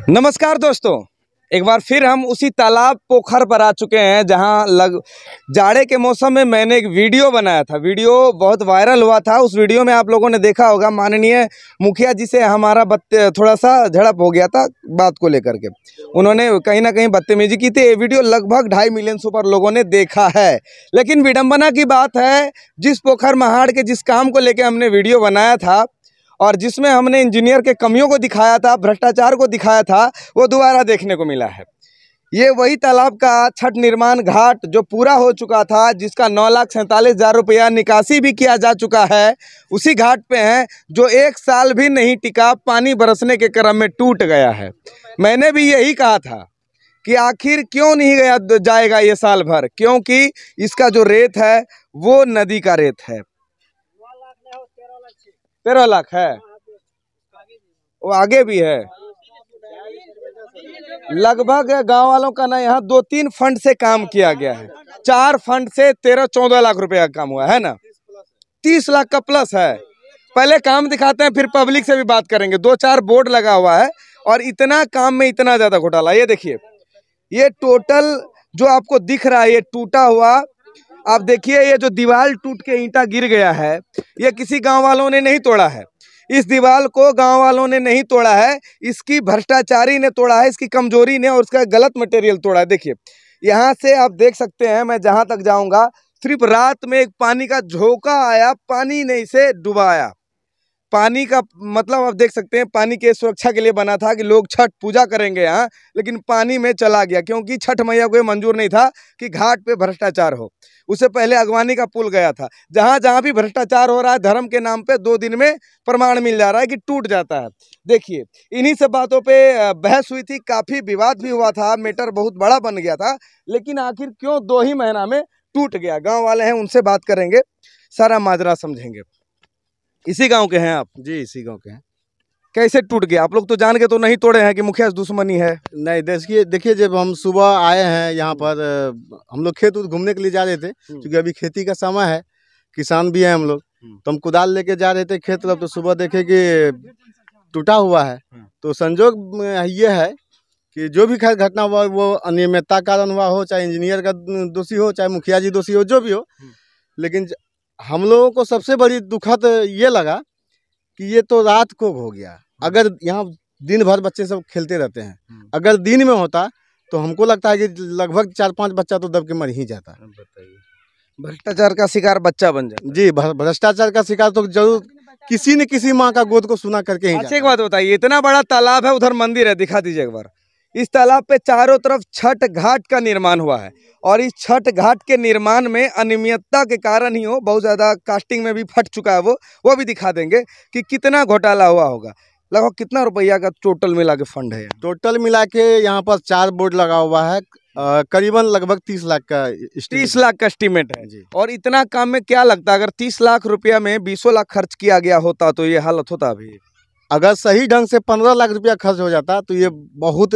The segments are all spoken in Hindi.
नमस्कार दोस्तों, एक बार फिर हम उसी तालाब पोखर पर आ चुके हैं जहां जाड़े के मौसम में मैंने एक वीडियो बनाया था। वीडियो बहुत वायरल हुआ था। उस वीडियो में आप लोगों ने देखा होगा, माननीय मुखिया जी से हमारा थोड़ा सा झड़प हो गया था बात को लेकर के। उन्होंने कहीं ना कहीं बदतमीजी की थी। ये वीडियो लगभग 2.5 मिलियन से ऊपर लोगों ने देखा है। लेकिन विडंबना की बात है, जिस पोखर महाड़ के जिस काम को लेकर हमने वीडियो बनाया था और जिसमें हमने इंजीनियर के कमियों को दिखाया था, भ्रष्टाचार को दिखाया था, वो दोबारा देखने को मिला है। ये वही तालाब का छठ निर्माण घाट जो पूरा हो चुका था, जिसका 9,47,000 रुपया निकासी भी किया जा चुका है, उसी घाट पे हैं जो 1 साल भी नहीं टिका, पानी बरसने के क्रम में टूट गया है। मैंने भी यही कहा था कि आखिर क्यों नहीं जाएगा ये साल भर, क्योंकि इसका जो रेत है वो नदी का रेत है। 13 लाख है, वो आगे भी है। लगभग गांव वालों का ना यहाँ 2-3 फंड से काम किया गया है। 4 फंड से 13-14 लाख रुपए का काम हुआ है ना, 30 लाख का प्लस है। पहले काम दिखाते हैं, फिर पब्लिक से भी बात करेंगे। 2-4 बोर्ड लगा हुआ है और इतना काम में इतना ज्यादा घोटाला। ये देखिए, ये टोटल जो आपको दिख रहा है ये टूटा हुआ, आप देखिए ये जो दीवार टूट के ईंटा गिर गया है, ये किसी गांव वालों ने नहीं तोड़ा है। इस दीवार को गांव वालों ने नहीं तोड़ा है, इसकी भ्रष्टाचारी ने तोड़ा है, इसकी कमजोरी ने और उसका गलत मटेरियल तोड़ा है। देखिए यहाँ से आप देख सकते हैं, मैं जहां तक जाऊंगा, सिर्फ रात में एक पानी का झोंका आया, पानी ने इसे डुबाया। पानी का मतलब आप देख सकते हैं, पानी के सुरक्षा के लिए बना था कि लोग छठ पूजा करेंगे यहाँ, लेकिन पानी में चला गया क्योंकि छठ मैया को मंजूर नहीं था कि घाट पे भ्रष्टाचार हो। उससे पहले अगवानी का पुल गया था। जहाँ जहाँ भी भ्रष्टाचार हो रहा है धर्म के नाम पे, 2 दिन में प्रमाण मिल जा रहा है कि टूट जाता है। देखिए इन्हीं सब बातों पे बहस हुई थी, काफ़ी विवाद भी हुआ था, मैटर बहुत बड़ा बन गया था। लेकिन आखिर क्यों 2 ही महीना में टूट गया? गाँव वाले हैं, उनसे बात करेंगे, सारा माजरा समझेंगे। इसी गांव के हैं आप? जी इसी गांव के हैं। कैसे टूट गया? आप लोग तो जान के तो नहीं तोड़े हैं कि मुखिया से दुश्मनी है? नहीं, देखिए जब हम सुबह आए हैं यहाँ पर, हम लोग खेत घूमने के लिए जा रहे थे, क्योंकि अभी खेती का समय है, किसान भी हैं हम लोग, तो हम कुदाल लेके जा रहे थे खेत तरफ। तो सुबह देखे कि टूटा हुआ है। तो संजोग ये है कि जो भी खैर घटना हुआ वो अनियमितता कारण हुआ हो, चाहे इंजीनियर का दोषी हो, चाहे मुखिया जी दोषी हो, जो भी हो। लेकिन हम लोगों को सबसे बड़ी दुखद ये लगा कि ये तो रात को हो गया। अगर यहाँ दिन भर बच्चे सब खेलते रहते हैं, अगर दिन में होता तो हमको लगता है कि लगभग 4-5 बच्चा तो दब के मर ही जाता। भ्रष्टाचार का शिकार बच्चा बन जाता। जी, भ्रष्टाचार का शिकार तो जरूर किसी न किसी माँ का गोद को सुना करके ही। अच्छा एक बात बताइए, इतना बड़ा तालाब है, उधर मंदिर है, दिखा दीजिए एक बार। इस तालाब पे चारों तरफ छठ घाट का निर्माण हुआ है और इस छठ घाट के निर्माण में अनियमितता के कारण ही हो, बहुत ज़्यादा कास्टिंग में भी फट चुका है वो भी दिखा देंगे कि कितना घोटाला हुआ होगा। लगभग कितना रुपया का टोटल मिला के फंड है? टोटल मिला के यहाँ पर 4 बोर्ड लगा हुआ है, करीबन लगभग 30 लाख का 30 लाख का एस्टीमेट है जी। और इतना काम में क्या लगता है, अगर 30 लाख रुपया में 20 लाख खर्च किया गया होता तो ये हालत होता? अभी अगर सही ढंग से 15 लाख रुपया खर्च हो जाता तो ये बहुत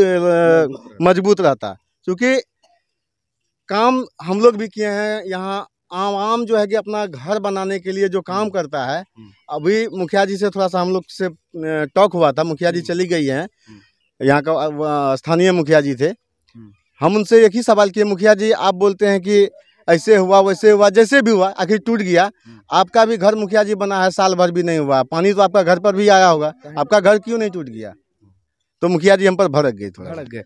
मजबूत रहता। क्योंकि काम हम लोग भी किए हैं यहाँ। आम जो है कि अपना घर बनाने के लिए जो काम करता है, अभी मुखिया जी से थोड़ा सा हम लोग से टॉक हुआ था। मुखिया जी चली गई हैं, यहाँ का स्थानीय मुखिया जी थे। हम उनसे एक ही सवाल किए, मुखिया जी आप बोलते हैं कि ऐसे हुआ वैसे हुआ, जैसे भी हुआ आखिर टूट गया। आपका भी घर मुखिया जी बना है, साल भर भी नहीं हुआ, पानी तो आपका घर पर भी आया होगा, आपका घर क्यों नहीं टूट गया? तो मुखिया जी हम पर भड़क गए, थोड़ा भड़क गए।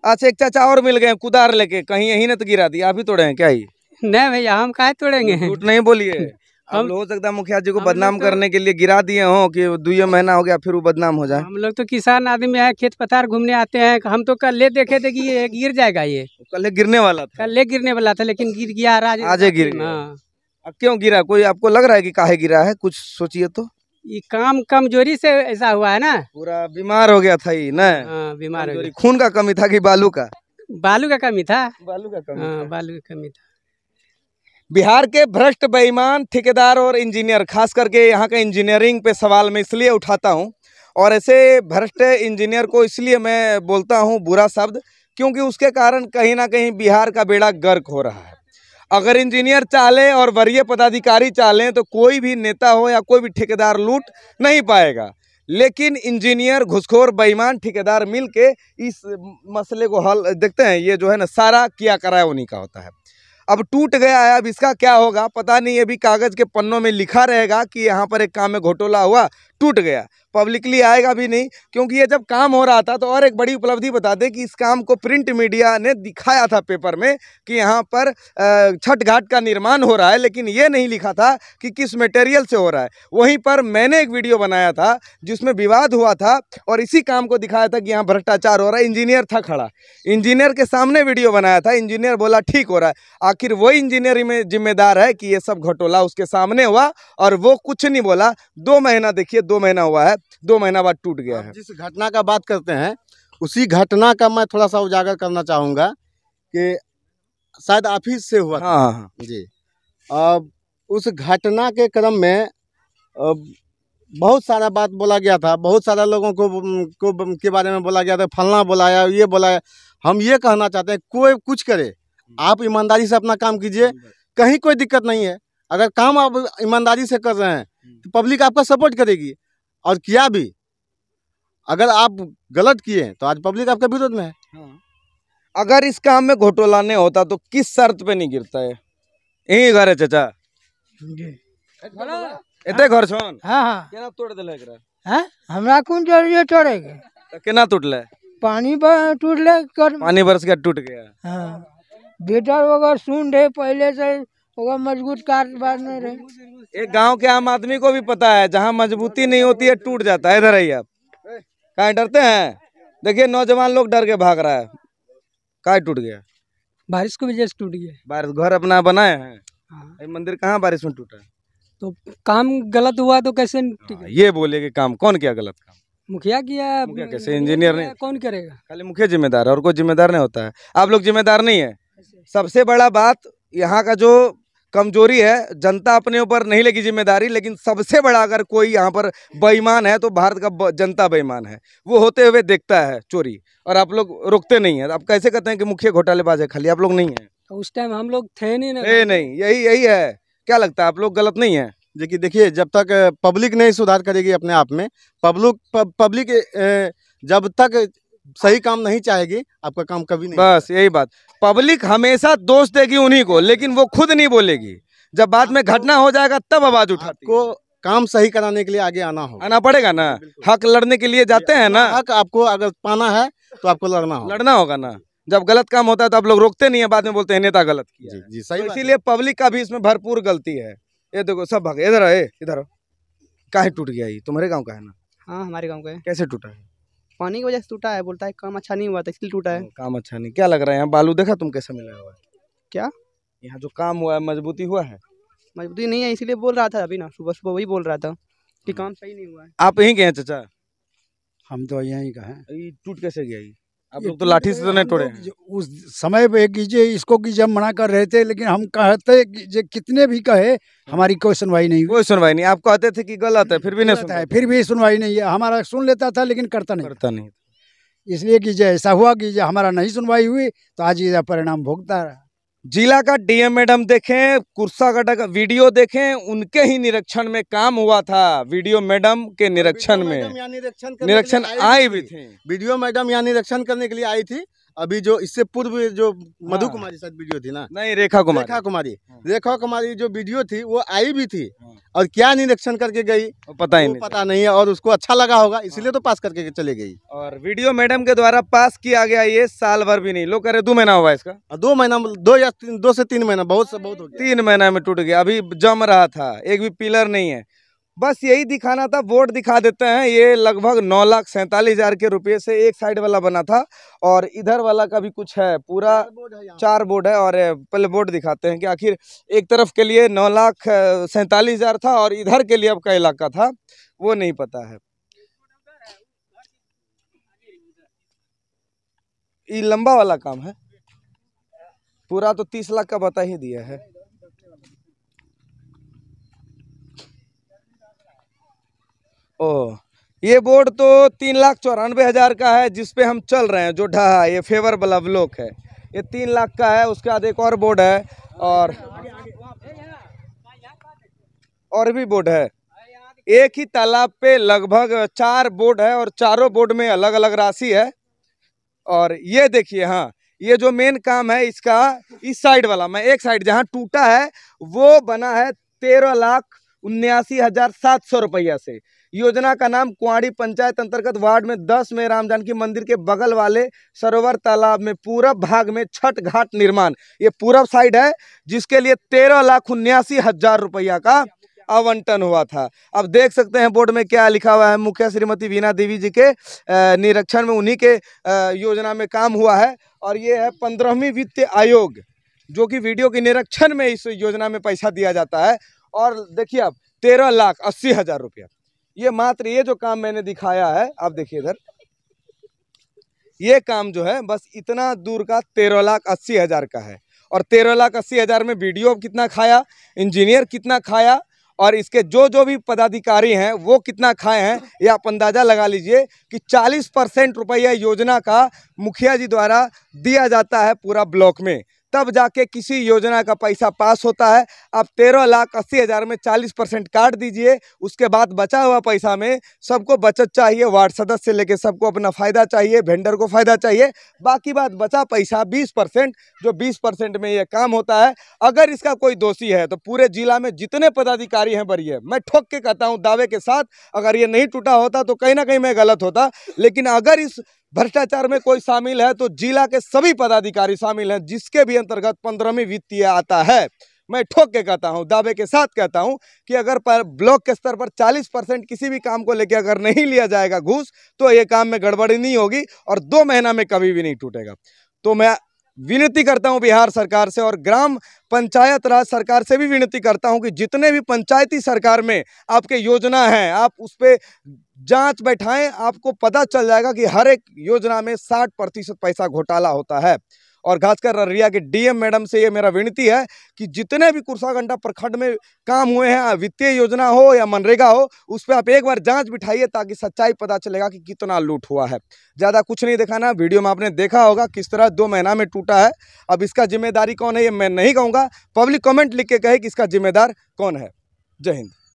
अच्छा, एक चाचा और मिल गए कुदार लेके, कहीं यही ने तो गिरा दिया, आप ही तोड़े हैं क्या? ही नहीं भैया, हम काहे तोड़ेंगे? झूठ नहीं बोलिए। हम हो सकता है मुखिया जी को बदनाम करने के लिए गिरा दिए हो कि 2 महीना हो गया फिर वो बदनाम हो जाए। हम लोग तो किसान आदमी है, खेत पथार घूमने आते हैं। हम तो कल देखे थे कि ये गिर जाएगा, ये कल गिरने वाला था। कल गिरने वाला था, लेकिन गिर गया आज गिर गया। अब क्यों गिरा? कोई आपको लग रहा है कि काहे गिरा है? कुछ सोचिए तो। ये काम कमजोरी से ऐसा हुआ है ना, पूरा बीमार हो गया था ये ना। बीमार हो गया। खून का कमी था कि बालू का? बालू का कमी था। बालू का कमी। बालू का कमी था। बिहार के भ्रष्ट बेईमान ठेकेदार और इंजीनियर, खास करके यहाँ का इंजीनियरिंग पे सवाल मैं इसलिए उठाता हूँ, और ऐसे भ्रष्ट इंजीनियर को इसलिए मैं बोलता हूँ बुरा शब्द, क्योंकि उसके कारण कहीं ना कहीं बिहार का बेड़ा गर्क हो रहा है। अगर इंजीनियर चाले और वरीय पदाधिकारी चालें तो कोई भी नेता हो या कोई भी ठेकेदार लूट नहीं पाएगा। लेकिन इंजीनियर, घुसखोर, बेईमान, ठेकेदार मिल के इस मसले को हल देखते हैं। ये जो है ना सारा किया करा है उन्हीं का होता है। अब टूट गया है, अब इसका क्या होगा पता नहीं। अभी कागज के पन्नों में लिखा रहेगा कि यहाँ पर एक काम में घोटाला हुआ, टूट गया, पब्लिकली आएगा भी नहीं। क्योंकि ये जब काम हो रहा था तो और एक बड़ी उपलब्धि बता दें कि इस काम को प्रिंट मीडिया ने दिखाया था पेपर में कि यहाँ पर छठ घाट का निर्माण हो रहा है, लेकिन ये नहीं लिखा था कि किस मटेरियल से हो रहा है। वहीं पर मैंने एक वीडियो बनाया था जिसमें विवाद हुआ था और इसी काम को दिखाया था कि यहाँ भ्रष्टाचार हो रहा है। इंजीनियर था खड़ा, इंजीनियर के सामने वीडियो बनाया था, इंजीनियर बोला ठीक हो रहा है। आखिर वही इंजीनियर में जिम्मेदार है कि ये सब घोटाला उसके सामने हुआ और वो कुछ नहीं बोला। 2 महीना देखिए, 2 महीना हुआ है, 2 महीना बाद टूट गया है। जिस घटना का बात करते हैं उसी घटना का मैं थोड़ा सा उजागर करना चाहूँगा कि शायद ऑफिस से हुआ था। हाँ जी। अब उस घटना के क्रम में बहुत सारा बात बोला गया था, बहुत सारा लोगों को के बारे में बोला गया था, फलना बुलाया, ये बुलाया। हम ये कहना चाहते हैं कोई कुछ करे, आप ईमानदारी से अपना काम कीजिए, कहीं कोई दिक्कत नहीं है। अगर काम आप ईमानदारी से कर रहे हैं तो पब्लिक आपका सपोर्ट करेगी, और किया भी। अगर आप गलत किए तो आज पब्लिक आपके विरोध में है। अगर इस काम में घोटाला नहीं होता तो किस शर्त पे नहीं गिरता है? यही घर है चाचा, एते घर छोन। हाँ हाँ केना तोड़ देले एकरा? हाँ हमरा कौन जरूरी तोड़ेगे? तो केना टूटले? पानी टूटले कर। पानी बरस के टूट गया। हाँ बेटर वगैरह सुन रहे पहले से होगा, मजबूत कार बार नहीं रहे। एक गांव के आम आदमी को भी पता है जहां मजबूती नहीं होती है टूट जाता है। इधर आइए आप, कहाँ डरते हैं? देखिए नौजवान लोग डर के भाग रहा है। कहाँ टूट गया? बारिश की वजह से टूट गया। बारिश घर अपना बनाए हैं। हाँ। ये मंदिर कहाँ बारिश में टूटा है? तो काम गलत हुआ तो कैसे हाँ, ये बोले कि काम कौन किया गलत काम? मुखिया किया। मुखिया कैसे? इंजीनियर नहीं? कौन करेगा? खाली मुखिया जिम्मेदार है और कोई जिम्मेदार नहीं होता है। आप लोग जिम्मेदार नहीं है। सबसे बड़ा बात यहाँ का जो कमजोरी है, जनता अपने ऊपर नहीं लेगी जिम्मेदारी, लेकिन सबसे बड़ा अगर कोई यहाँ पर बेईमान है तो भारत का जनता बेईमान है। वो होते हुए देखता है चोरी, और आप लोग रोकते नहीं है। आप कैसे कहते हैं कि मुखिया घोटालेबाज है? खाली आप लोग नहीं है। तो उस टाइम हम लोग थे नहीं ना। नहीं, यही है। क्या लगता है आप लोग गलत नहीं है? देखिए जब तक पब्लिक नहीं सुधार करेगी अपने आप में, पब्लिक जब तक सही काम नहीं चाहेगी, आपका काम कभी नहीं। बस यही बात, पब्लिक हमेशा दोष देगी उन्हीं को, लेकिन वो खुद नहीं बोलेगी। जब बाद में घटना हो जाएगा तब आवाज उठाती को काम सही कराने के लिए आगे आना पड़ेगा ना। हक लड़ने के लिए जाते हैं ना। हक आपको अगर पाना है तो आपको लड़ना होगा ना। जब गलत काम होता है तो आप लोग रोकते नहीं है, बाद में बोलते हैं नेता गलत किया। जी सही। तो इसीलिए पब्लिक का भी इसमें भरपूर गलती है। ये देखो सब भागे, इधर आए, इधर काहे टूट गया? ये तुम्हारे गाँव का है ना? हाँ हमारे गाँव का है। कैसे टूटा है? पानी की वजह से टूटा है, बोलता है काम अच्छा नहीं हुआ था इसलिए टूटा है। काम अच्छा नहीं? क्या लग रहा है यहाँ बालू देखा तुम कैसा मिला हुआ है? क्या यहाँ जो काम हुआ है मजबूती हुआ है? मजबूती नहीं है, इसीलिए बोल रहा था अभी ना, सुबह सुबह वही बोल रहा था कि काम सही नहीं हुआ है। आप यहीं के हैं चाचा? हम तो यहीं का है। ये टूट कैसे गया? ये आप लोग तो लाठी से तो नहीं तोड़े हैं। उस समय पे कीजिए इसको की जब मना कर रहे थे, लेकिन हम कहते कि कितने भी कहे हमारी कोई सुनवाई नहीं हुई। कोई सुनवाई नहीं। आप कहते थे कि गलत है, फिर भी नहीं गलत सुनता है, फिर भी सुनवाई नहीं है। हमारा सुन लेता था लेकिन करता नहीं। नहीं। इसलिए कि ऐसा हुआ कि हमारा नहीं सुनवाई हुई तो आज ये परिणाम भोगता रहा। जिला का डीएम मैडम देखें, कुर्सागढ़ का वीडियो देखें, उनके ही निरीक्षण में काम हुआ था। वीडियो मैडम के निरीक्षण में निरीक्षण आई भी थी। वीडियो मैडम यहाँ निरीक्षण करने के लिए आई थी। अभी जो इससे पूर्व जो मधु कुमारी साथ वीडियो थी ना, नहीं रेखा कुमारी जो वीडियो थी वो आई भी थी, और क्या निरीक्षण करके गई पता ही नहीं, पता नहीं है। और उसको अच्छा लगा होगा इसलिए तो पास करके चले गई। और वीडियो मैडम के द्वारा पास किया गया ये साल भर भी नहीं, लोग कह रहे 2 महीना हुआ इसका। 2 महीना, 2 से 3 महीना बहुत हो गया। 3 महीना में टूट गया। अभी जम रहा था, एक भी पिलर नहीं है। बस यही दिखाना था, बोर्ड दिखा देते हैं। ये लगभग 9,47,000 के रुपये से एक साइड वाला बना था, और इधर वाला का भी कुछ है, पूरा 4 बोर्ड है। और पहले बोर्ड दिखाते हैं कि आखिर एक तरफ के लिए 9,47,000 था और इधर के लिए अब का इलाका था वो नहीं पता है। ये लंबा वाला काम है, पूरा तो 30 लाख का बता ही दिया है। ओह, ये बोर्ड तो 3,94,000 का है जिसपे हम चल रहे हैं, जो ढहा ये फेवर वाला ब्लॉक है, ये 3 लाख का है। उसके बाद एक और बोर्ड है और भी बोर्ड है। एक ही तालाब पे लगभग 4 बोर्ड है और चारों बोर्ड में अलग अलग राशि है। और ये देखिए, हाँ, ये जो मेन काम है इसका, इस साइड वाला, मैं एक साइड जहाँ टूटा है वो बना है 13,79,700 रुपया से। योजना का नाम कुआड़ी पंचायत अंतर्गत वार्ड में 10 में राम जानकी मंदिर के बगल वाले सरोवर तालाब में पूरब भाग में छठ घाट निर्माण, ये पूरब साइड है, जिसके लिए 13,79,000 रुपया का आवंटन हुआ था। अब देख सकते हैं बोर्ड में क्या लिखा हुआ है। मुखिया श्रीमती वीणा देवी जी के निरीक्षण में, उन्हीं के योजना में काम हुआ है। और ये है 15वीं वित्त आयोग, जो कि वीडियो के निरीक्षण में इस योजना में पैसा दिया जाता है। और देखिए अब 13,80,000 रुपया, ये मात्र ये जो काम मैंने दिखाया है, आप देखिए इधर, ये काम जो है बस इतना दूर का 13,80,000 का है। और 13,80,000 में वीडियो कितना खाया, इंजीनियर कितना खाया, और इसके जो भी पदाधिकारी हैं वो कितना खाए हैं, ये आप अंदाज़ा लगा लीजिए कि 40% रुपया योजना का मुखिया जी द्वारा दिया जाता है पूरा ब्लॉक में, तब जाके किसी योजना का पैसा पास होता है। आप 13,80,000 में 40% काट दीजिए, उसके बाद बचा हुआ पैसा में सबको बचत चाहिए, वार्ड सदस्य से लेके सबको अपना फ़ायदा चाहिए, वेंडर को फ़ायदा चाहिए। बाकी बात बचा पैसा 20%, जो 20% में ये काम होता है। अगर इसका कोई दोषी है तो पूरे जिला में जितने पदाधिकारी हैं बरिए, मैं ठोक के कहता हूँ दावे के साथ, अगर ये नहीं टूटा होता तो कहीं ना कहीं मैं गलत होता, लेकिन अगर इस भ्रष्टाचार में कोई शामिल है तो जिला के सभी पदाधिकारी शामिल हैं, जिसके भी अंतर्गत 15वीं वित्तीय आता है। मैं ठोक के कहता हूं, दावे के साथ कहता हूं कि अगर पर ब्लॉक के स्तर पर 40% किसी भी काम को लेकर अगर नहीं लिया जाएगा घूस, तो ये काम में गड़बड़ी नहीं होगी और 2 महीना में कभी भी नहीं टूटेगा। तो मैं विनती करता हूं बिहार सरकार से और ग्राम पंचायत राज सरकार से भी विनती करता हूं कि जितने भी पंचायती सरकार में आपके योजना हैं, आप उस पर जांच बैठाएं। आपको पता चल जाएगा कि हर एक योजना में 60% पैसा घोटाला होता है। और खासकर ररिया के डीएम मैडम से ये मेरा विनती है कि जितने भी कुर्साघंटा प्रखंड में काम हुए हैं, वित्तीय योजना हो या मनरेगा हो, उस पर आप एक बार जांच बिठाइए ताकि सच्चाई पता चलेगा कि कितना लूट हुआ है। ज़्यादा कुछ नहीं दिखाना, वीडियो में आपने देखा होगा किस तरह 2 महीना में टूटा है। अब इसका जिम्मेदारी कौन है ये मैं नहीं कहूँगा, पब्लिक कमेंट लिख के कहे कि इसका जिम्मेदार कौन है। जय हिंद।